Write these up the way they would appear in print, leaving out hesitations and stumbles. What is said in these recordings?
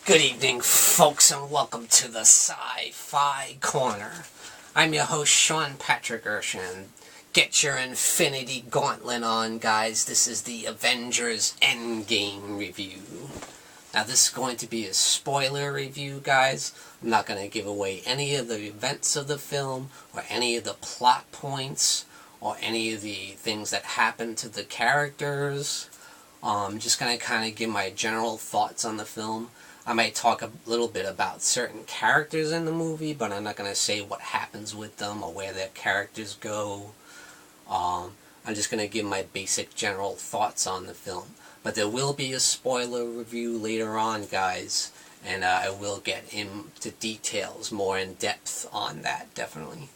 Good evening, folks, and welcome to the Sci-Fi Corner. I'm your host, Sean Patrick Erschen. Get your Infinity Gauntlet on, guys. This is the Avengers Endgame review. Now, this is going to be a spoiler review, guys. I'm not going to give away any of the events of the film, or any of the plot points, or any of the things that happen to the characters. I'm just going to kind of give my general thoughts on the film. I might talk a little bit about certain characters in the movie, but I'm not going to say what happens with them or where their characters go. I'm just going to give my basic general thoughts on the film. But there will be a spoiler review later on, guys, and I will get into details more in depth on that, definitely.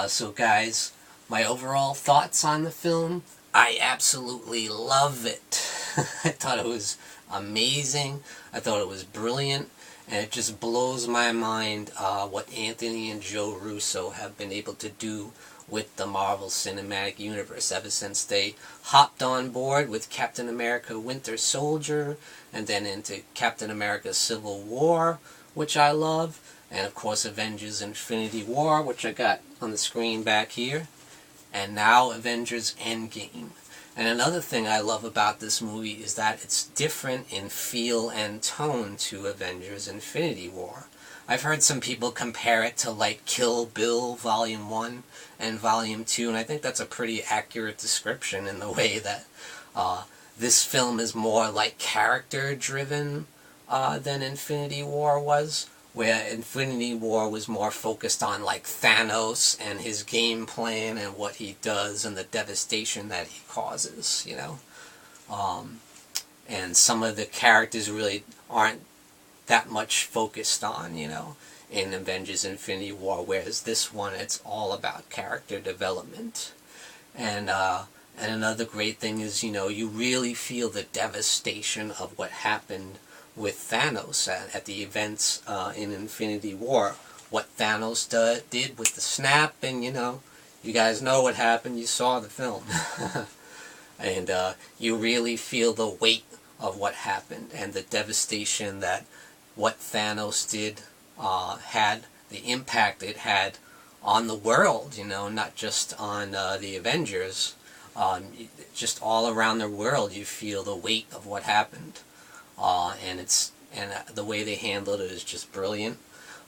So guys, my overall thoughts on the film, I absolutely love it. I thought it was amazing. I thought it was brilliant, and it just blows my mind what Anthony and Joe Russo have been able to do with the Marvel Cinematic Universe ever since they hopped on board with Captain America Winter Soldier, and then into Captain America Civil War, which I love, and of course Avengers Infinity War, which I got on the screen back here, and now Avengers Endgame. And another thing I love about this movie is that it's different in feel and tone to Avengers Infinity War. I've heard some people compare it to like Kill Bill Volume 1 and Volume 2, and I think that's a pretty accurate description in the way that this film is more like character-driven than Infinity War was, where Infinity War was more focused on like Thanos and his game plan and what he does and the devastation that he causes, you know. And some of the characters really aren't that much focused on, you know, in Avengers Infinity War, whereas this one, it's all about character development. And another great thing is, you know, you really feel the devastation of what happened with Thanos at the events in Infinity War. What Thanos did with the snap, and you know, you guys know what happened, you saw the film. And you really feel the weight of what happened and the devastation that what Thanos did had, the impact it had on the world, you know, not just on the Avengers. Just all around the world you feel the weight of what happened. And the way they handled it is just brilliant.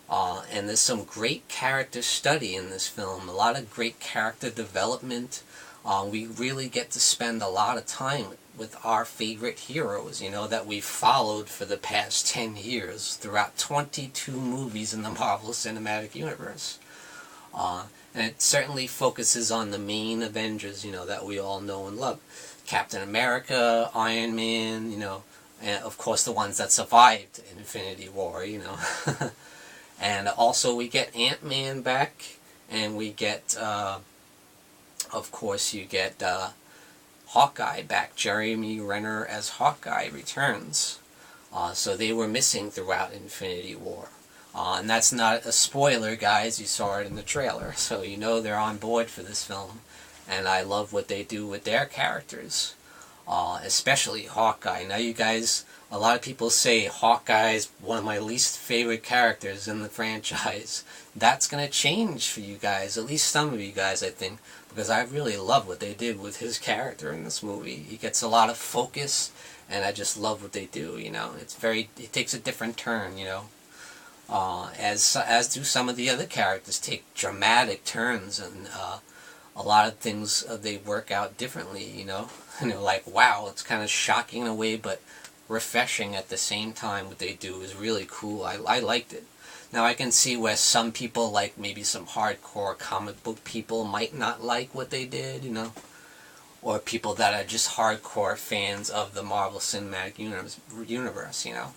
And there's some great character study in this film, a lot of great character development. We really get to spend a lot of time with our favorite heroes, you know, that we've followed for the past 10 years throughout 22 movies in the Marvel Cinematic Universe. And it certainly focuses on the main Avengers, you know, that we all know and love. Captain America, Iron Man, you know, and of course the ones that survived Infinity War, you know. And also we get Ant-Man back, and we get, of course you get Hawkeye back. Jeremy Renner as Hawkeye returns. So they were missing throughout Infinity War. And that's not a spoiler, guys, you saw it in the trailer, so you know they're on board for this film. And I love what they do with their characters. Especially Hawkeye. Now you guys, a lot of people say Hawkeye's one of my least favorite characters in the franchise. That's going to change for you guys, at least some of you guys, I think, because I really love what they did with his character in this movie. He gets a lot of focus, and I just love what they do, you know. It takes a different turn, you know. As do some of the other characters take dramatic turns, and a lot of things they work out differently, you know. And they're like, wow, it's kind of shocking in a way, but refreshing at the same time. What they do is really cool. I liked it. Now I can see where some people, like maybe some hardcore comic book people, might not like what they did, you know. Or people that are just hardcore fans of the Marvel Cinematic Universe, you know.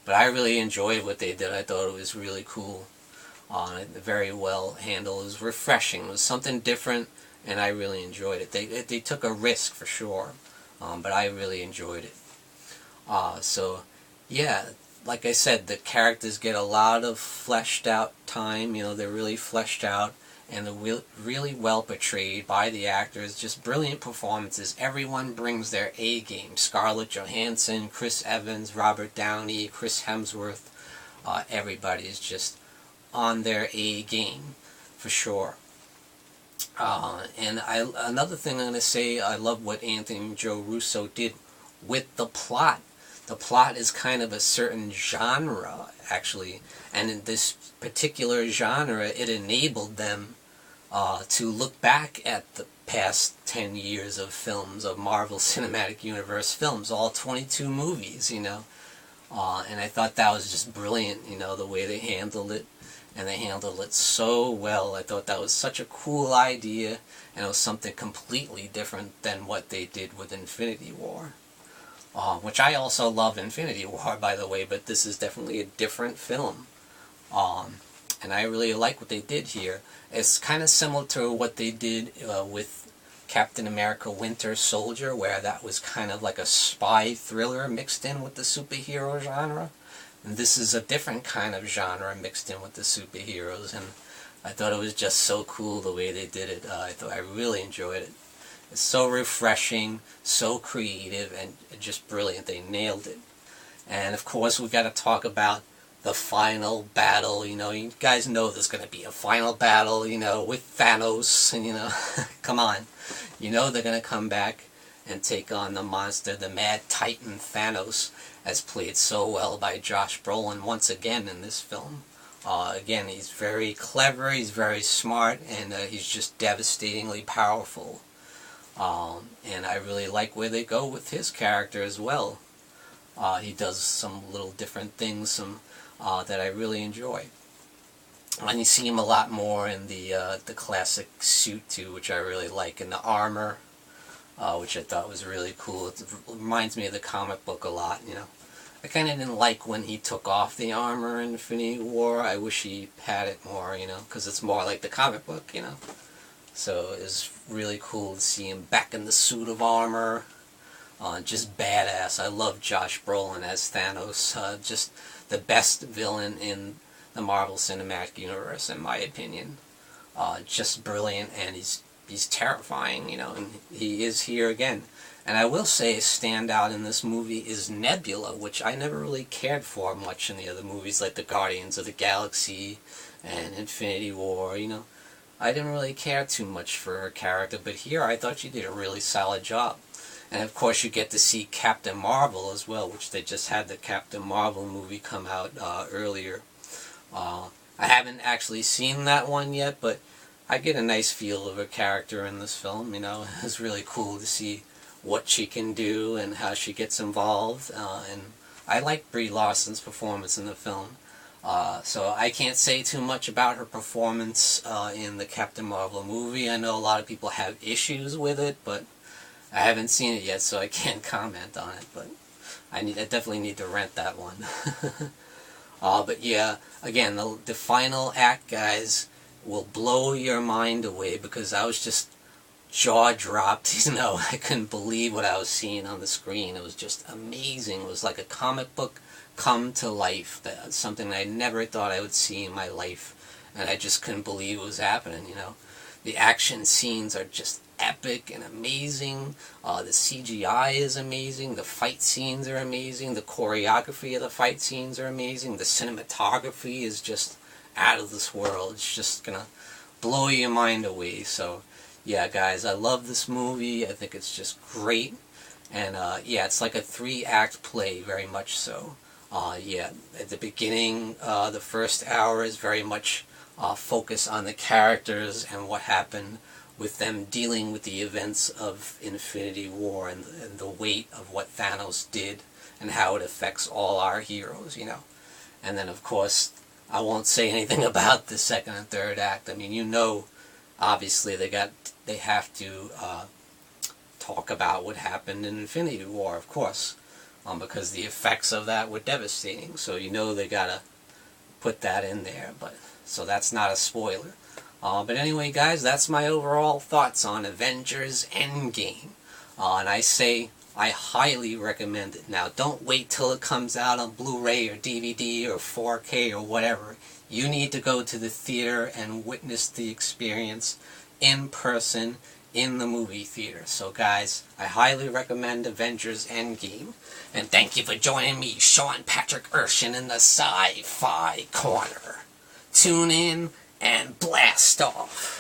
But I really enjoyed what they did. I thought it was really cool. Very well handled. It was refreshing. It was something different, and I really enjoyed it. They took a risk for sure, but I really enjoyed it. So, yeah, like I said, the characters get a lot of fleshed out time. You know, they're really fleshed out, and the really well portrayed by the actors, just brilliant performances. Everyone brings their A game. Scarlett Johansson, Chris Evans, Robert Downey, Chris Hemsworth, everybody is just on their A game for sure. And another thing I'm going to say, I love what Anthony and Joe Russo did with the plot. The plot is kind of a certain genre, actually, and in this particular genre, it enabled them to look back at the past 10 years of films, of Marvel Cinematic Universe films, all 22 movies, you know. And I thought that was just brilliant, you know, the way they handled it. And they handled it so well. I thought that was such a cool idea, and it was something completely different than what they did with Infinity War. Which I also love Infinity War, by the way, but this is definitely a different film. And I really like what they did here. It's kind of similar to what they did with Captain America Winter Soldier, where that was kind of like a spy thriller mixed in with the superhero genre. And this is a different kind of genre mixed in with the superheroes, and I thought it was just so cool the way they did it. I really enjoyed it. It's so refreshing, so creative, and just brilliant. They nailed it. And of course, we've got to talk about the final battle. You know, you guys know there's going to be a final battle, you know, with Thanos, and you know, come on. You know they're going to come back and take on the monster, the Mad Titan Thanos, as played so well by Josh Brolin once again in this film. Again, he's very clever, he's very smart, and he's just devastatingly powerful. And I really like where they go with his character as well. He does some little different things that I really enjoy. And you see him a lot more in the classic suit too, which I really like, and the armor, which I thought was really cool. It reminds me of the comic book a lot, you know. I kind of didn't like when he took off the armor in Infinity War. I wish he had it more, you know, because it's more like the comic book, you know. So it was really cool to see him back in the suit of armor. Just badass. I love Josh Brolin as Thanos. Just the best villain in the Marvel Cinematic Universe, in my opinion. Just brilliant, and he's terrifying, you know, and he is here again. And I will say a standout in this movie is Nebula, which I never really cared for much in the other movies, like the Guardians of the Galaxy and Infinity War, you know. I didn't really care too much for her character, but here I thought she did a really solid job. And of course you get to see Captain Marvel as well, which they just had the Captain Marvel movie come out earlier. I haven't actually seen that one yet, but I get a nice feel of her character in this film, you know. It's really cool to see what she can do and how she gets involved, and I like Brie Larson's performance in the film. So I can't say too much about her performance in the Captain Marvel movie. I know a lot of people have issues with it, but I haven't seen it yet, so I can't comment on it. But I definitely need to rent that one. But yeah, again, the final act, guys, will blow your mind away, because I was just jaw-dropped, you know. I couldn't believe what I was seeing on the screen. It was just amazing. It was like a comic book come to life. That's something I never thought I would see in my life, and I just couldn't believe it was happening, you know. The action scenes are just epic and amazing. The CGI is amazing. The fight scenes are amazing. The choreography of the fight scenes are amazing. The cinematography is just out of this world. It's just gonna blow your mind away. So yeah, guys, I love this movie. I think it's just great. And yeah, it's like a 3-act play, very much so. Yeah, at the beginning, the first hour is very much focused on the characters and what happened with them dealing with the events of Infinity War, and the weight of what Thanos did and how it affects all our heroes, you know. And then, of course, I won't say anything about the second and third act. I mean, you know, obviously they have to talk about what happened in Infinity War, of course, because the effects of that were devastating. So you know they gotta put that in there, but so that's not a spoiler. But anyway, guys, that's my overall thoughts on Avengers Endgame. And I say I highly recommend it. Now, don't wait till it comes out on Blu-ray or DVD or 4K or whatever. You need to go to the theater and witness the experience in person in the movie theater. So guys, I highly recommend Avengers Endgame. And thank you for joining me, Sean Patrick Erschen, in the Sci-Fi Corner. Tune in and blast off.